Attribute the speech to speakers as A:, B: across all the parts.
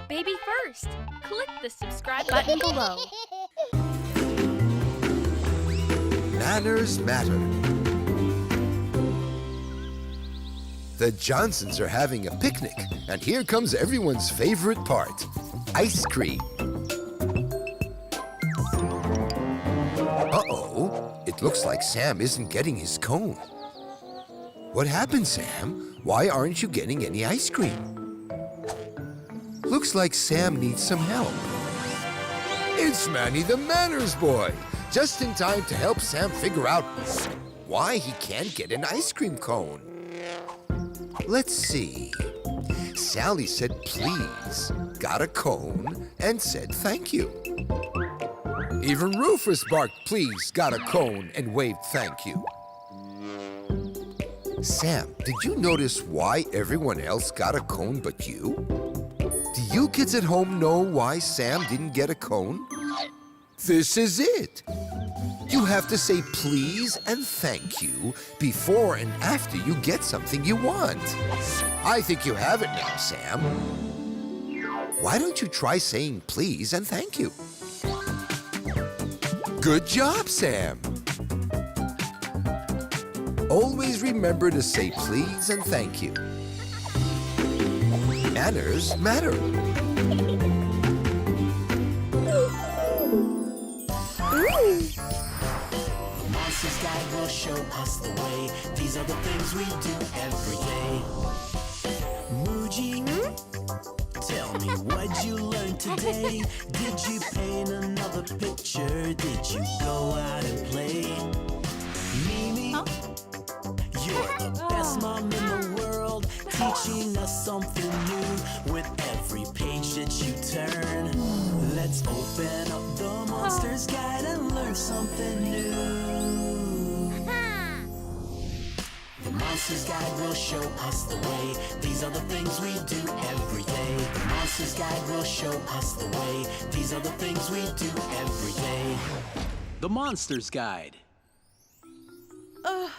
A: BabyFirst. Click the subscribe button below.
B: Manners matter. The Johnsons are having a picnic, and here comes everyone's favorite part, ice cream. Uh-oh, it looks like Sam isn't getting his cone. What happened, Sam? Why aren't you getting any ice cream? Looks like Sam needs some help. It's Manny the Manners Boy, just in time to help Sam figure out why he can't get an ice cream cone. Let's see. Sally said please, got a cone, and said thank you. Even Rufus barked please, got a cone, and waved thank you. Sam, did you notice why everyone else got a cone but you? Do you kids at home know why Sam didn't get a cone? This is it. You have to say please and thank you before and after you get something you want. I think you have it now, Sam. Why don't you try saying please and thank you? Good job, Sam. Always remember to say please and thank you. Manners matter.
C: Monsters Guide will show us the way. These are the things we do every day. Muji, tell me, what'd you learn today? Did you paint another picture? Did you go out and play? Mimi, you're the best mom in the world, teaching us something new with every page that you turn. Let's open up the Monsters Guide and learn something new. The Monsters Guide will show us the way. These are the things we do every day. The Monsters Guide will show us the way. These are the things we do every day.
D: The Monsters Guide.
E: Okay.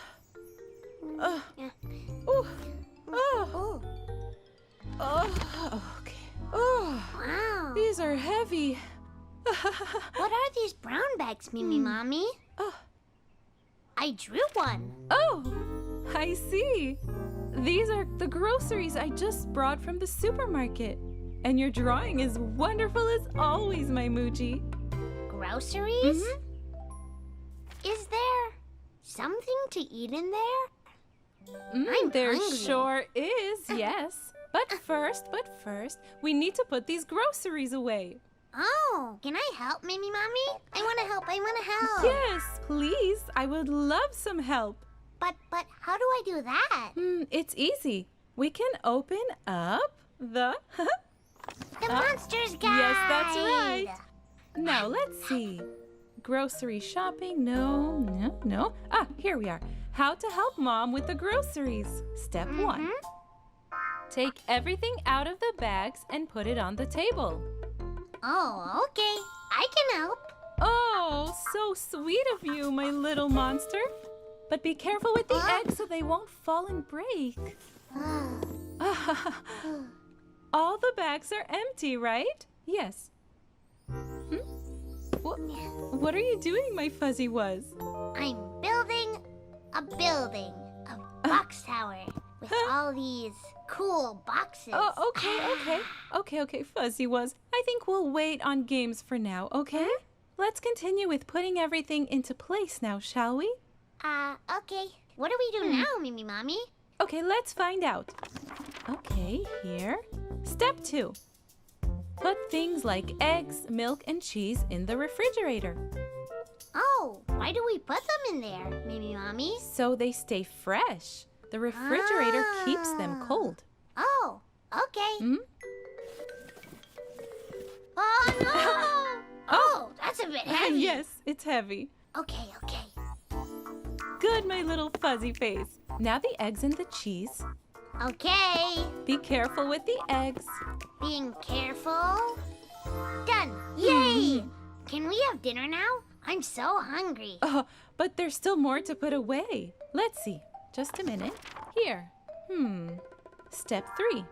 E: Oh,
F: Wow.
E: these are heavy.
F: What are these brown bags, Mimi Mommy?
E: Oh.
F: I drew one.
E: Oh, I see. These are the groceries I just brought from the supermarket. And your drawing is wonderful as always, my Muji.
F: Groceries? Is there something to eat in there? I'm
E: There
F: hungry.
E: sure is, yes. But first, we need to put these groceries away.
F: Oh, can I help, Mimi Mommy? I want to help.
E: Yes, please. I would love some help.
F: But how do I do that?
E: It's easy. We can open up the...
F: The Monsters Guide.
E: Yes, that's right. Now, let's see. Grocery shopping, no. Ah, here we are. How to help Mom with the groceries. Step 1. Take everything out of the bags and put it on the table.
F: Oh, okay. I can help.
E: Oh, so sweet of you, my little monster. But be careful with the eggs so they won't fall and break. All the bags are empty, right? Yes. What are you doing, my fuzzy wuzz?
F: I'm building a building, a box tower with all these cool boxes.
E: Oh, okay, fuzzy wuzz. I think we'll wait on games for now, okay? Let's continue with putting everything into place now, shall we?
F: Okay. What do we do now, Mimi Mommy?
E: Okay, let's find out. Okay, here. Step 2. Put things like eggs, milk, and cheese in the refrigerator.
F: Oh, why do we put them in there, Mimi Mommy?
E: So they stay fresh. The refrigerator keeps them cold.
F: Oh, okay. Oh, no! Oh, that's a bit heavy.
E: Yes, it's heavy.
F: Okay.
E: Good, my little fuzzy face. Now the eggs and the cheese.
F: Okay.
E: Be careful with the eggs.
F: Being careful. Done. Yay! Can we have dinner now? I'm so hungry.
E: Oh, but there's still more to put away. Let's see. Just a minute. Here. Step 3.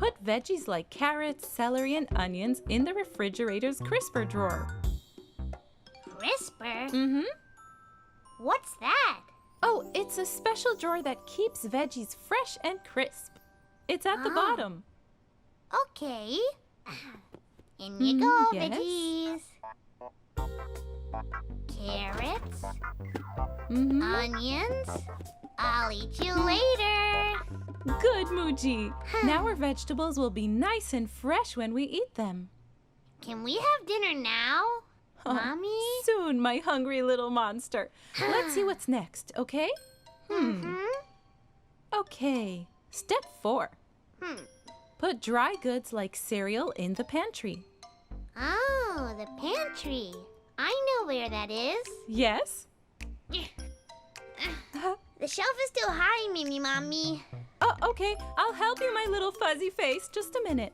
E: Put veggies like carrots, celery, and onions in the refrigerator's crisper drawer.
F: Crisper?
E: Mm-hmm.
F: What's that?
E: Oh, it's a special drawer that keeps veggies fresh and crisp. It's at the bottom.
F: Okay. In you go,
E: yes.
F: veggies. Carrots. Onions. I'll eat you later.
E: Good, Muji. Now our vegetables will be nice and fresh when we eat them.
F: Can we have dinner now, Mommy?
E: Soon, my hungry little monster. Let's see what's next, okay? Okay, step 4. Put dry goods like cereal in the pantry.
F: Oh, the pantry. I know where that is.
E: Yes?
F: The shelf is too high, Mimi Mommy.
E: Oh, okay. I'll help you, my little fuzzy face. Just a minute.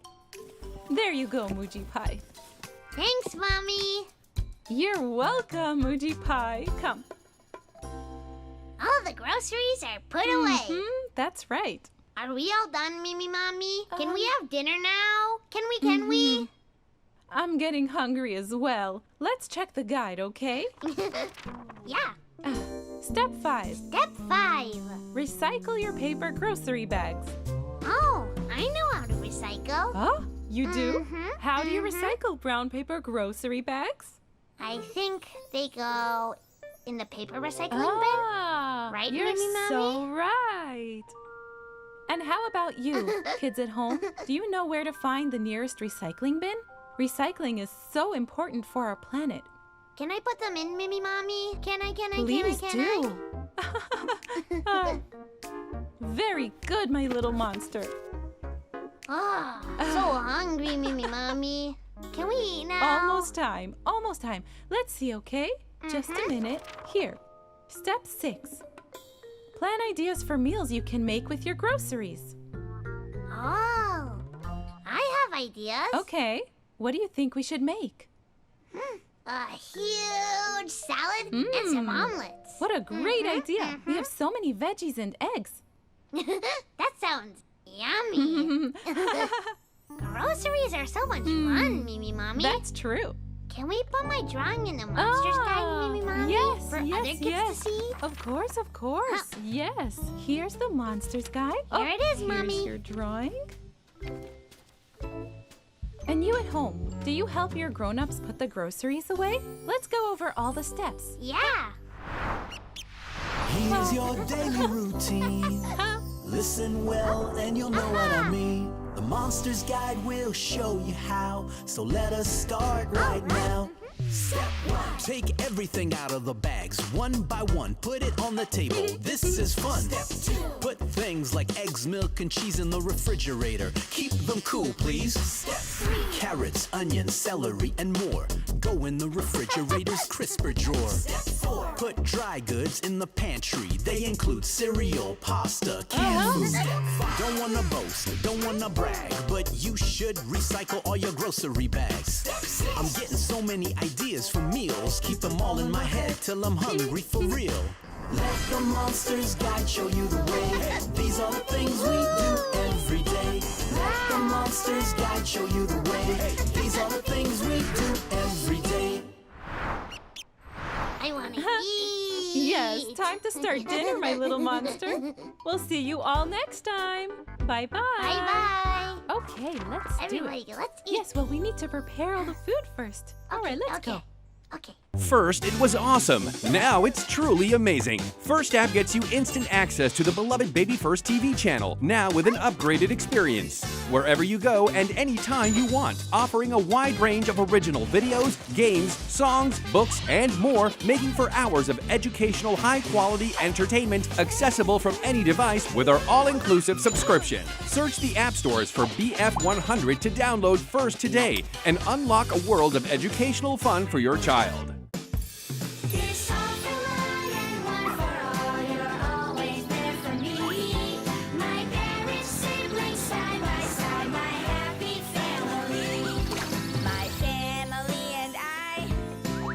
E: There you go, Muji Pie.
F: Thanks, Mommy.
E: You're welcome, Muji Pie. Come.
F: All the groceries are put away.
E: That's right.
F: Are we all done, Mimi Mommy? Can we have dinner now? Can we?
E: I'm getting hungry as well. Let's check the guide, okay?
F: Yeah.
E: Step 5.
F: Step 5.
E: Recycle your paper grocery bags.
F: Oh, I know how to recycle.
E: Oh, you do? How do you recycle brown paper grocery bags?
F: I think they go in the paper recycling bin. Right,
E: you're
F: Mimi Mommy?
E: so right. And how about you, kids at home? Do you know where to find the nearest recycling bin? Recycling is so important for our planet.
F: Can I put them in, Mimi Mommy? Can I?
E: Please do. Very good, my little monster.
F: Oh, so hungry, Mimi Mommy. Can we eat now?
E: Almost time. Let's see, okay? Just a minute. Here. Step 6. Plan ideas for meals you can make with your groceries.
F: Oh, I have ideas.
E: Okay. What do you think we should make?
F: A huge salad and some omelets.
E: What a great idea. We have so many veggies and eggs.
F: That sounds yummy. Groceries are so much fun, Mimi Mommy.
E: That's true.
F: Can we put my drawing in the Monsters Guide, Mimi Mommy?
E: Yes,
F: for other kids to see?
E: Of course. Yes. Here's the Monsters Guide.
F: Here it is,
E: here's
F: Mommy.
E: Your drawing. And you at home, do you help your grown-ups put the groceries away? Let's go over all the steps.
F: Yeah.
C: Here's your daily routine. Listen well and you'll know what I mean. The Monsters Guide will show you how. So let us start right now. Step 1. Take everything out of the bags, one by one. Put it on the table. This is fun. Step 2. Put things like eggs, milk, and cheese in the refrigerator. Keep them cool, please. Step 3. Carrots, onions, celery, and more go in the refrigerator's crisper drawer. Step 4. Put dry goods in the pantry. They include cereal, pasta, canned food. Step 5. Don't wanna boast, don't wanna brag, but you should recycle all your grocery bags. Step 6. I'm getting so many ideas for meals. Keep them all in my head till I'm hungry for real. Let the Monsters Guide show you the way. These are the things we do every day. Let the Monsters Guide show you the way. These are the things we do every day.
F: I want to eat.
E: Yes, time to start dinner, my little monster. We'll see you all next time. Bye-bye.
F: Bye-bye.
E: Okay, let's
F: Everybody,
E: do it.
F: let's eat.
E: Yes, well, we need to prepare all the food first. All right, let's go.
F: Okay.
G: First, it was awesome. Now it's truly amazing. First app gets you instant access to the beloved BabyFirst TV channel, now with an upgraded experience. Wherever you go and anytime you want, offering a wide range of original videos, games, songs, books, and more, making for hours of educational, high-quality entertainment accessible from any device with our all-inclusive subscription. Search the app stores for BF100 to download First today and unlock a world of educational fun for your child.
H: This all for one and one for all. You're always there for me. My parents, siblings, side by side, my happy family.
I: My family and I,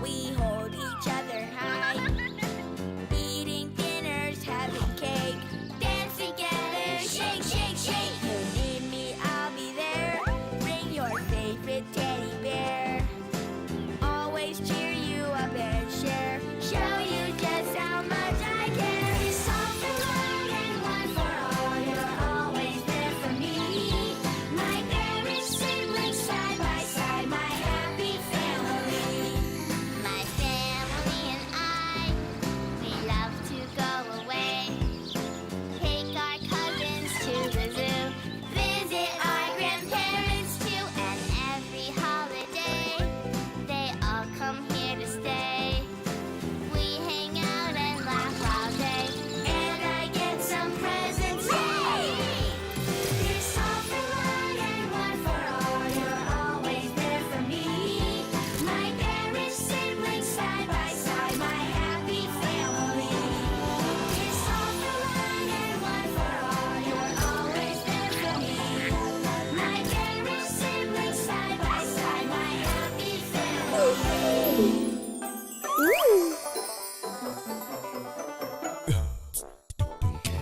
I: we hold each other high. Eating dinners, having cake,
H: Dance together, shake, shake, shake.
I: you need me, I'll be a teddy bear. Always cheer you up and share. Show you just how much I care.
H: It's all for one and one for all. You're always there for me. My parents, siblings, side by side, my happy family.
F: My family and I, we love to go away. Take our cousins to the zoo, visit our grandparents too, and every holiday they all come here to stay. We hang out and laugh all day,
H: And I get some presents, yay! It's all for one and one for all. You're always there for me. My parents, siblings, side by side, my happy family. It's all for one and one for all. You're always there for me. My parents, siblings, side by side, my happy family.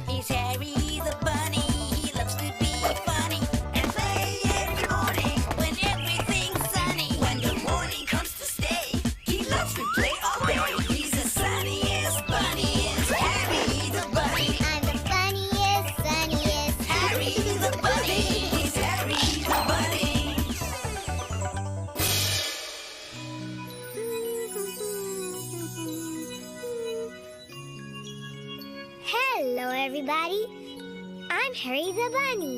I: He's Harry the bunny. He loves to be funny and play every morning when everything's sunny. When the morning comes to stay, he loves to play all day. He's the sunniest bunny. Is Harry the bunny.
F: I'm the funniest, sunniest.
I: Harry the bunny. He's Harry the bunny.
F: Hello, everybody. I'm Harry the Bunny.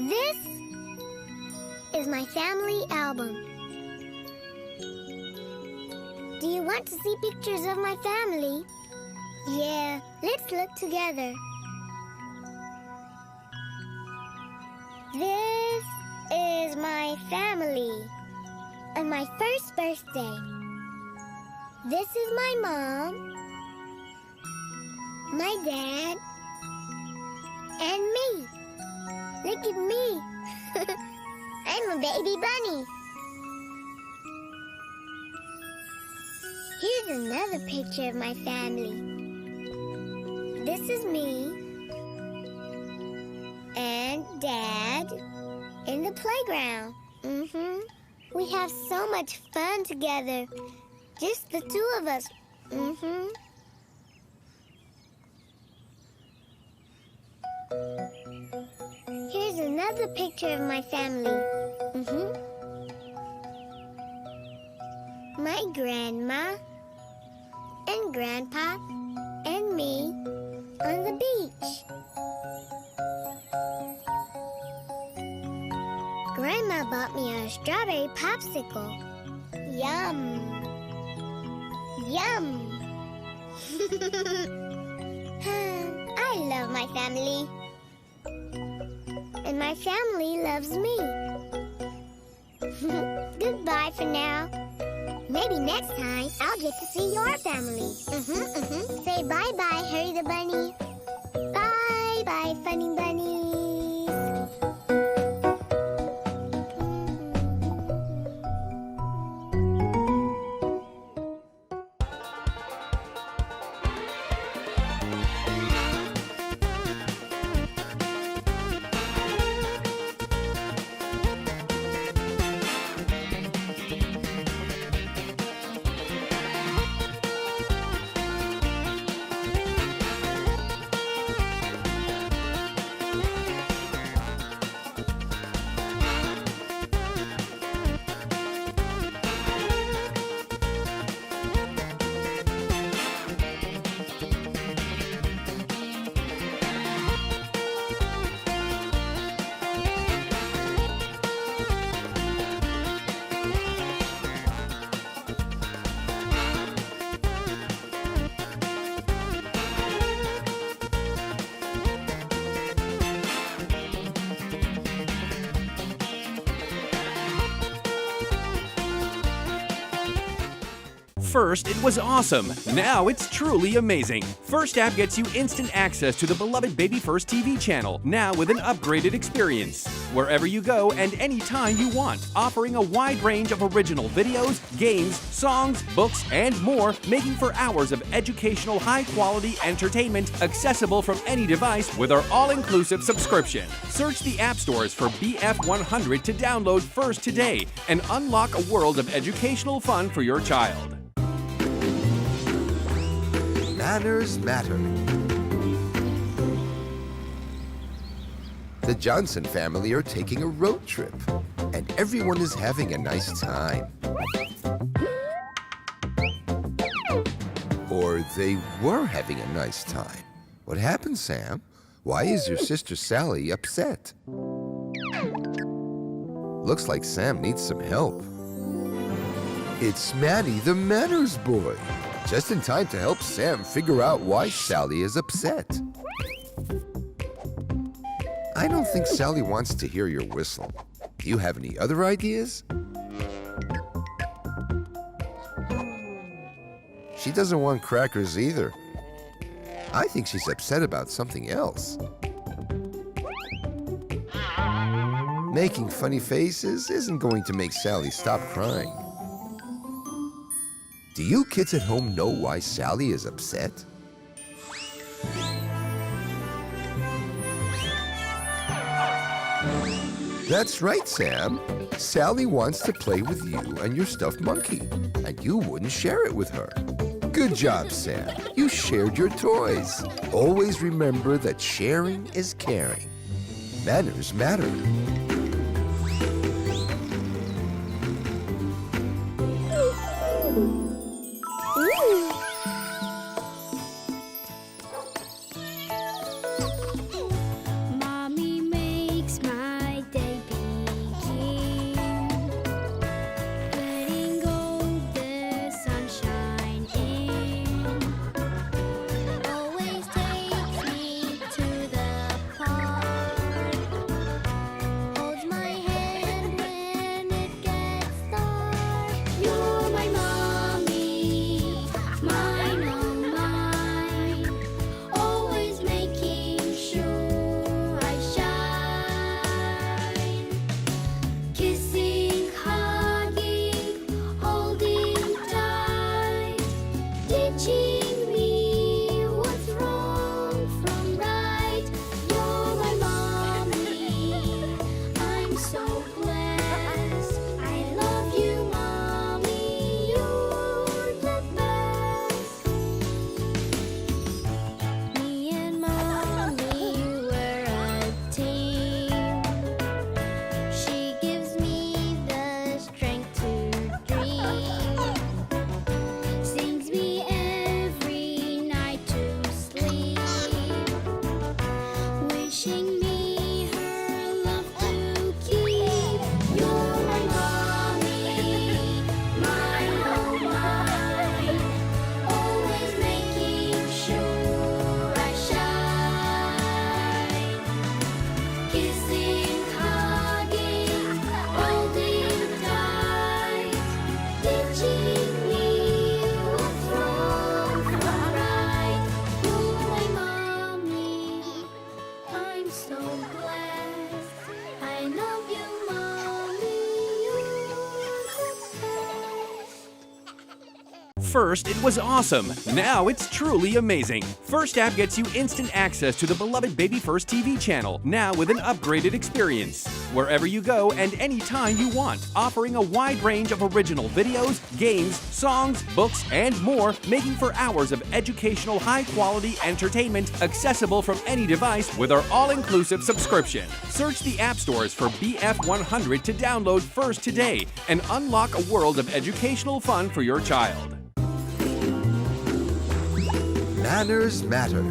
F: This is my family album. Do you want to see pictures of my family? Yeah, let's look together. This is my family on my first birthday. This is my mom, my dad, and me. Look at me. I'm a baby bunny. Here's another picture of my family. This is me and Dad in the playground. We have so much fun together. Just the two of us. Here's another picture of my family. My grandma and grandpa and me on the beach. Grandma bought me a strawberry popsicle. Yum. Yum. I love my family. And my family loves me. Goodbye for now. Maybe next time I'll get to see your family. Say bye-bye, Harry the Bunny. Bye-bye, funny bunnies.
G: First, it was awesome. Now it's truly amazing. First app gets you instant access to the beloved BabyFirst TV channel, now with an upgraded experience. wherever you go and anytime you want, offering a wide range of original videos, games, songs, books, and more, making for hours of educational, high-quality entertainment accessible from any device with our all-inclusive subscription. Search the app stores for BF100 to download First today and unlock a world of educational fun for your child.
B: Manners matter. The Johnson family are taking a road trip, and everyone is having a nice time. Or they were having a nice time. What happened, Sam? Why is your sister Sally upset? Looks like Sam needs some help. It's Manny, the manners boy. Just in time to help Sam figure out why Sally is upset. I don't think Sally wants to hear your whistle. Do you have any other ideas? She doesn't want crackers either. I think she's upset about something else. Making funny faces isn't going to make Sally stop crying. Do you kids at home know why Sally is upset? That's right, Sam. Sally wants to play with you and your stuffed monkey, and you wouldn't share it with her. Good job, Sam. You shared your toys. Always remember that sharing is caring. Manners matter.
F: Mommy makes my day begin, letting all the sunshine in. Always takes me to the park, holds my hand when it gets dark. You're my mommy, mine, oh mine, always making sure I shine. Kissing, hugging, holding tight, teaching me what's wrong from right. You're my mommy, I'm so blessed. I love you, mommy, you're the best. Me and mommy, we're a team. She gives me the strength to dream, sings me every night to sleep, wishing me her love to keep. You're my mommy, mine, oh mine, always making sure I shine. Kissing, hugging, holding tight, teaching me what's wrong from right. You're my mommy, I'm so blessed. I love you, mommy, you're the best.
G: First, it was awesome. Now it's truly amazing. First app gets you instant access to the beloved BabyFirst TV channel, now with an upgraded experience. Wherever you go and anytime you want, offering a wide range of original videos, games, songs, books, and more, making for hours of educational, high-quality entertainment accessible from any device with our all-inclusive subscription. Search the app stores for BF100 to download First today and unlock a world of educational fun for your child.
B: Manners matter.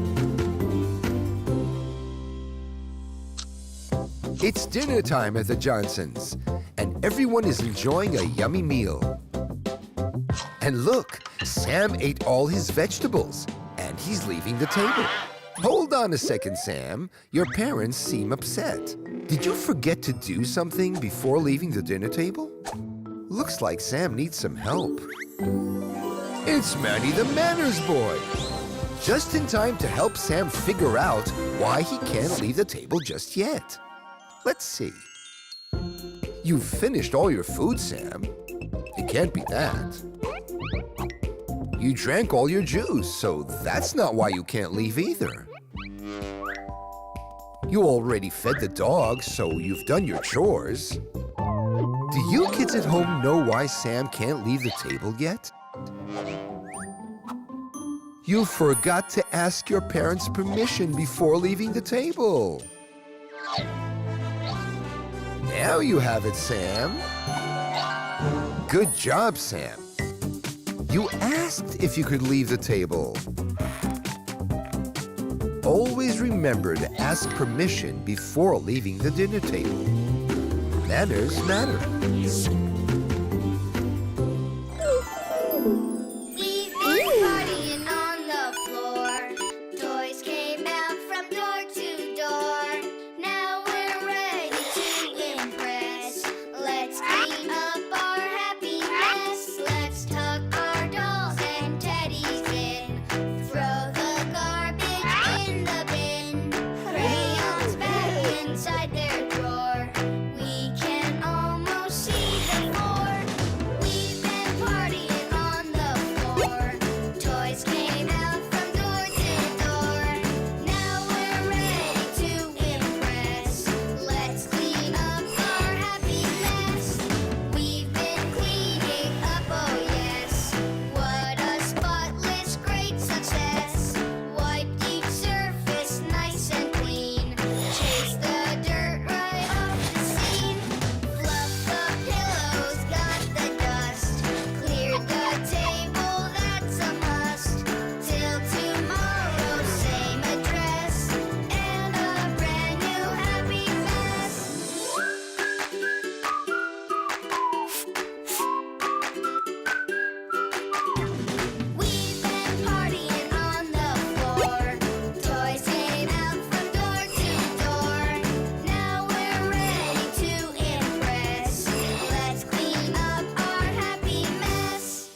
B: It's dinner time at the Johnsons, and everyone is enjoying a yummy meal. And look, Sam ate all his vegetables, and he's leaving the table. Hold on a second, Sam. Your parents seem upset. Did you forget to do something before leaving the dinner table? Looks like Sam needs some help. It's Manny the Manners Boy. Just in time to help Sam figure out why he can't leave the table just yet. Let's see. You've finished all your food, Sam. It can't be that. You drank all your juice, so that's not why you can't leave either. You already fed the dog, so you've done your chores. Do you kids at home know why Sam can't leave the table yet? You forgot to ask your parents' permission before leaving the table. Now you have it, Sam. Good job, Sam. You asked if you could leave the table. Always remember to ask permission before leaving the dinner table. Manners matter.
F: We've been partying on the floor. Toys came out from door to door. Now we're ready to impress. Let's clean up our happy mess. Let's tuck our dolls and teddies in. Throw the garbage in the bin. Crayons back inside their drawer. We can almost see the floor. We've been partying on the floor. Toys came out from door to door. Now we're ready to impress. Let's clean up our happy mess. We've been cleaning up, oh yes. What a spotless, great success. Wiped each surface nice and clean. Chase the dirt right off the scene. Fluff the pillows, got the dust. Cleared the table, that's a must. Till tomorrow, same address. And a brand new happy mess. We've been partying on the floor. Toys came out from door to door. Now we're ready to impress. Let's clean up our happy mess.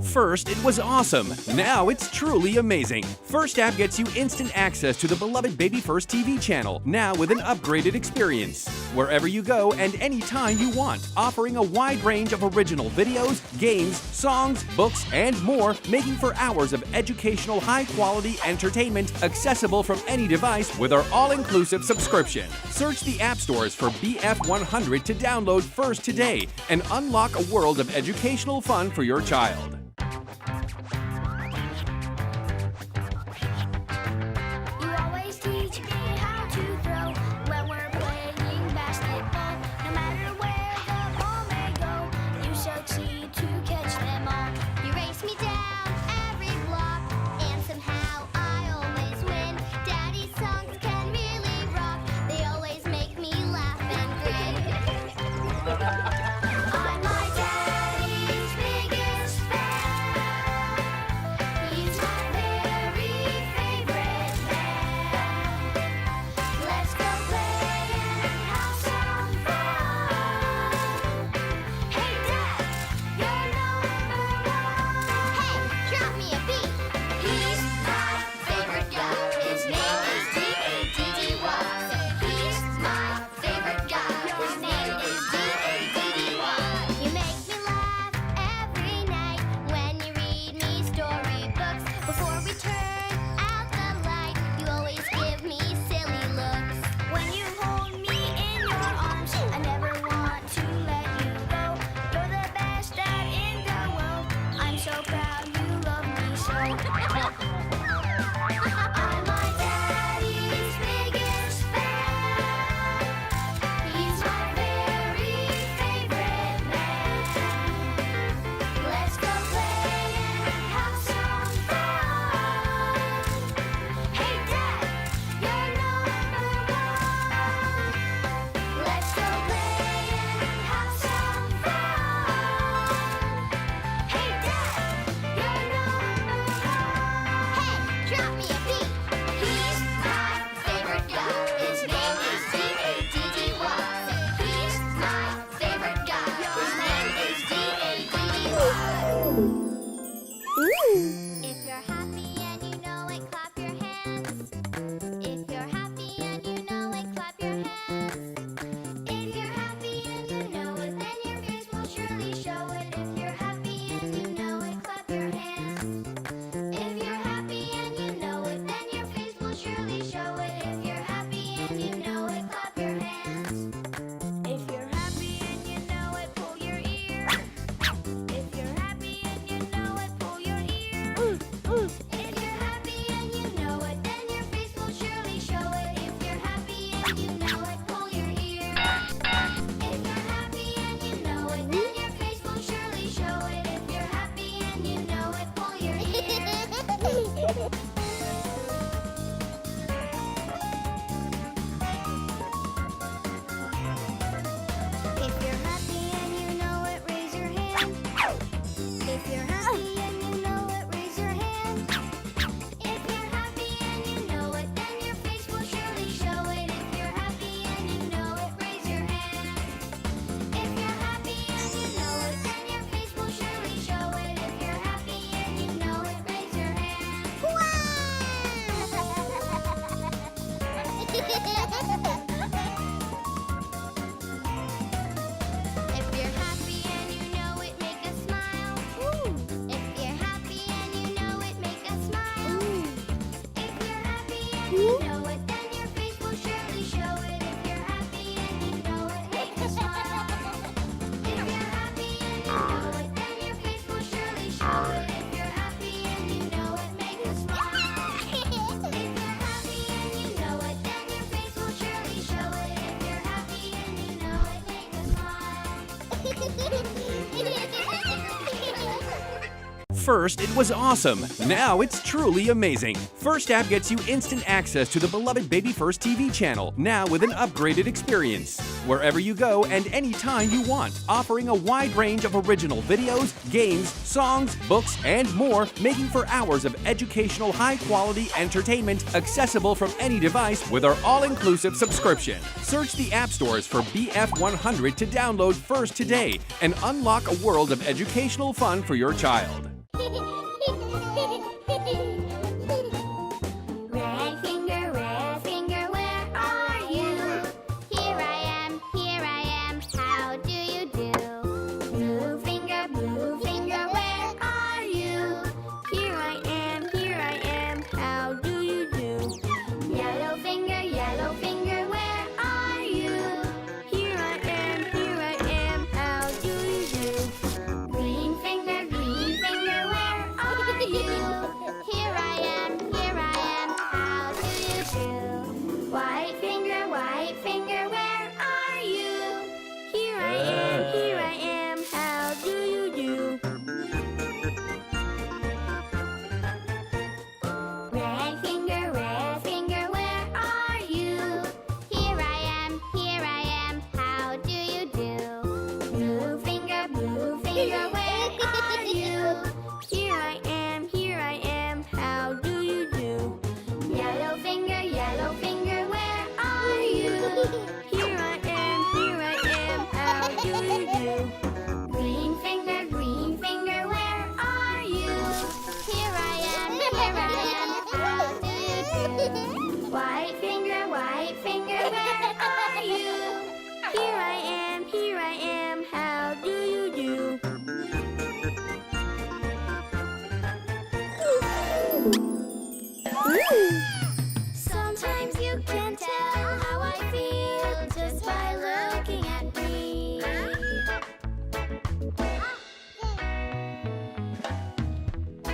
G: First, it was awesome. Now it's truly amazing. First app gets you instant access to the beloved BabyFirst TV channel, now with an upgraded experience. Wherever you go and anytime you want, offering a wide range of original videos, games, songs, books, and more, making for hours of educational, high-quality entertainment accessible from any device with our all-inclusive subscription. Search the app stores for BF100 to download First today and unlock a world of educational fun for your child.
F: You always teach me how to throw when we're playing basketball. No matter where the ball may go, you succeed to catch them all. You race me down every block, and somehow I always win. Daddy's songs can really rock. They always make me laugh and grin. I'm my daddy's biggest fan.
G: First, it was awesome. Now it's truly amazing. First app gets you instant access to the beloved BabyFirst TV channel, now with an upgraded experience. Wherever you go and anytime you want, offering a wide range of original videos, games, songs, books, and more, making for hours of educational, high-quality entertainment accessible from any device with our all-inclusive subscription. Search the app stores for BF100 to download First today and unlock a world of educational fun for your child.
F: Red finger, where are you? Here I am, how do you do? Blue finger, where are you? Here I am, how do you do? Yellow finger, where are you? Here I am, how do you do? Green finger, where are you? Here I am, how do you do? White finger, where are you? Here I am, how do you do? Red finger, where are you? Here I am, how do you do? Blue finger, where are you? Here I am, how do you do? Yellow finger, where are you? Here I am, how do you do? Green finger, where are you? Here I am, how do you do? White finger, where are you? Here I am, how do you do? Sometimes you can tell how I feel just by looking at me.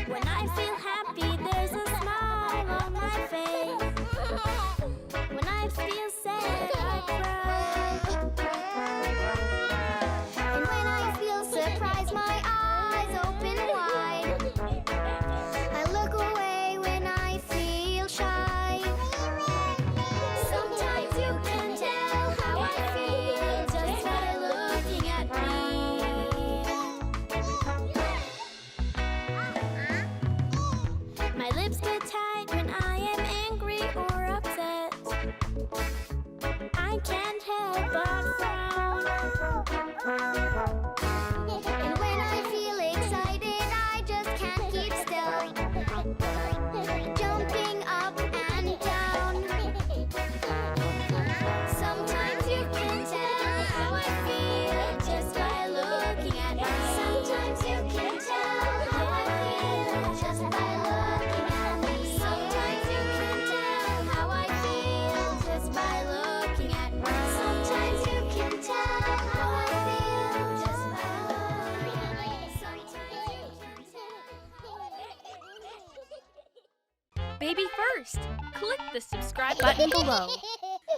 F: When I feel happy, there's a smile on my face. When I feel sad, I cry. And when I feel surprised, my eyes open wide. I look away when I feel shy. Sometimes you can tell how I feel just by looking at me. My lips get tight when I am angry or upset. I can't help but frown. And when I feel excited, I just can't keep still, jumping up and down. Sometimes you can tell how I feel just by looking at me. Sometimes you can tell how I feel just by looking at me. Sometimes you can tell how I feel just by looking at me. Sometimes you can tell how I feel just by looking at me. Sometimes you can tell.
A: BabyFirst. Click the subscribe button below.